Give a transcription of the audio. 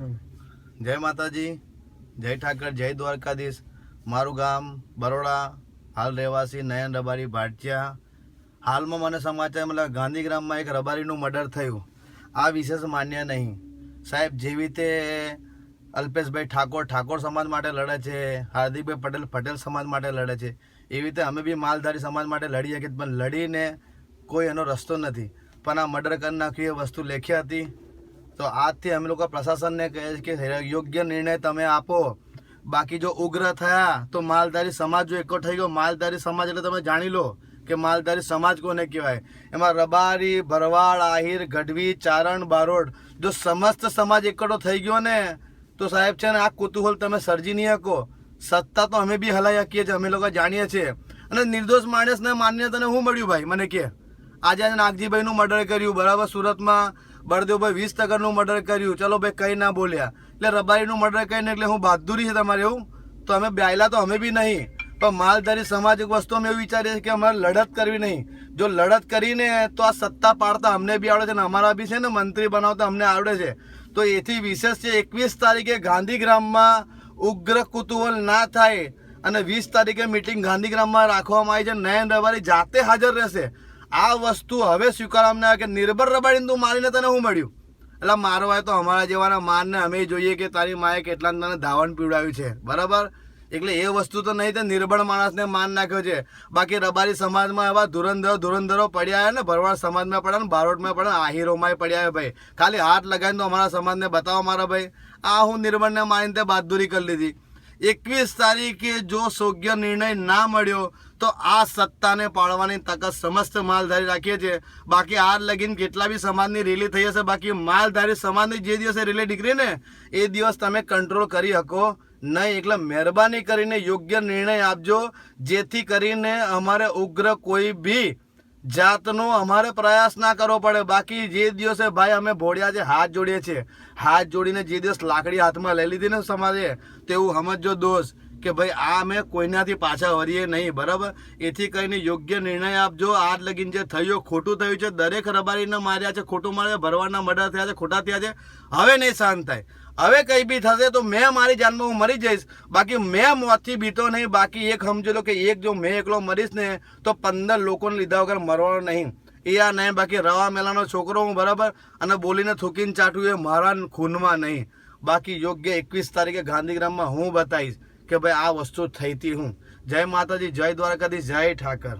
જય માતાજી, જય ઠાકર, જય દ્વારકાધીશ। મારું ગામ બરોડા, હાલ રહેવાસી નયન રબારી ભાટિયા। હાલમાં મને સમાચાર મળ્યા ગાંધીગ્રામમાં એક રબારીનું મર્ડર થયું। આ વિશેષ માન્ય નહીં સાહેબ। જેવી રીતે અલ્પેશભાઈ ઠાકોર સમાજ માટે લડે છે, હાર્દિકભાઈ પટેલ સમાજ માટે લડે છે, એવી રીતે અમે બી માલધારી સમાજ માટે લડી શકીએ, પણ લડીને કોઈ એનો રસ્તો નથી। પણ આ મર્ડર કરી નાખ્યું એ વસ્તુ લેખી હતી। તો આજથી અમે લોકો પ્રશાસનને કહે છે કે યોગ્ય નિર્ણય તમે આપો। બાકી જો ઉગ્ર થયા તો માલધારી સમાજ જો એકઠો થઈ ગયો, માલધારી સમાજ એટલે તમે જાણી લો કે માલધારી સમાજ કોને કહેવાય। એમાં રબારી, ભરવાડ, આહિર, ગઢવી, ચારણ, બારોટ જો સમસ્ત સમાજ એકઠો થઈ ગયો ને તો સાહેબ છે ને આ કુતૂહલ તમે સર્જી નહીં શકો। સત્તા તો અમે બી હલાવી શકીએ છીએ, અમે લોકો જાણીએ છીએ। અને નિર્દોષ માણસને માન્યતાને શું મળ્યું ભાઈ મને કે? આજે નાગજીભાઈનું મર્ડર કર્યું બરાબર, સુરતમાં બળદેવભાઈ 20 મર્ડર કર્યું, ચલો ભાઈ કંઈ ના બોલ્યા એટલે રબારીનું મર્ડર કરીને એટલે હું બહાદુરી છે તમારે એવું? તો અમે બ્યાયલા તો અમે બી નહીં, પણ માલધારી સમાજ એક વસ્તુ અમે એવું વિચારીએ છીએ કે અમારે લડત કરવી નહીં। જો લડત કરીને તો આ સત્તા પાડતા અમને બી આવડે છે ને અમારા બી છે ને મંત્રી બનાવતા અમને આવડે છે। તો એથી વિશેષ છે 21 તારીખે ગાંધીગ્રામમાં ઉગ્ર કુતૂહલ ના થાય અને 20 તારીખે મિટિંગ ગાંધીગ્રામમાં રાખવામાં આવી છે। નયન રબારી જાતે હાજર રહેશે। આ વસ્તુ હવે સ્વીકારવામાં આવે કે નિર્ભર રબારીને તું મારીને તને શું મળ્યું? એટલે મારવાય તો અમારા જેવાના મારને અમે જોઈએ કે તારી માએ કેટલા તને ધાવણ પીવડાવ્યું છે બરાબર। એટલે એ વસ્તુ તો નહીં, તે નિર્બળ માણસને માર નાખ્યો છે। બાકી રબારી સમાજમાં એવા ધુરંધરો પડ્યા ને, ભરવાડ સમાજમાં પડ્યા ને, બારોટમાં પડ્યા, આહિરોમાં પડ્યા ભાઈ। ખાલી હાથ લગાવીને તો અમારા સમાજને બતાવો મારા ભાઈ। આ હું નિર્બળને મારીને તે બહાદુરી કરી લીધી। 21 તારીખે જો યોગ્ય નિર્ણય ના મળ્યો તો આ સત્તાને પાડવાની તાકાત સમસ્ત માલધારી રાખીએ છીએ। બાકી આજ લગીને કેટલા બી સમાજની રેલી થઈ હશે, બાકી માલધારી સમાજની જે દિવસે રેલી નીકળી ને એ દિવસ તમે કંટ્રોલ કરી શકો નહીં। એટલે મહેરબાની કરીને યોગ્ય નિર્ણય આપજો, જેથી કરીને અમારે ઉગ્ર કોઈ બી જાતનો અમારે પ્રયાસ ના કરવો પડે। બાકી જે દિવસે ભાઈ અમે ભોળ્યા છે, હાથ જોડીએ છીએ, હાથ જોડીને જે દિવસ લાકડી હાથમાં લઈ લીધી ને સમાજે, તેવું સમજો દોસ્ત કે ભાઈ આ અમે કોઈનાથી પાછા વળીએ નહીં બરાબર। એથી કરીને યોગ્ય નિર્ણય આપજો। આજ લગીને જે થયું ખોટું થયું છે, દરેક રબારીને માર્યા છે, ખોટું માર્યા, ભરવાડના મર્ડર થયા છે, ખોટા થયા છે, હવે નહીં શાંત થાય। હવે કંઈ બી થશે તો મેં મારી જાનમાં હું મરી જઈશ, બાકી મેં મોતથી બીતો નહીં। બાકી એક સમજો લો કે એક જો મેં એકલો મરીશ ને તો 15 લોકોને લીધા વગર મરવાનો નહીં, એ આ નહીં। બાકી રવા મેલાનો છોકરો હું બરાબર, અને બોલીને થૂકીને ચાટવું એ મારા ખૂનમાં નહીં। બાકી યોગ્ય 21 તારીખે ગાંધીગ્રામમાં હું બતાવીશ કે ભાઈ આ વસ્તુ થઈ હતી હું। જય માતાજી, જય દ્વારકાધીશ, જય ઠાકર।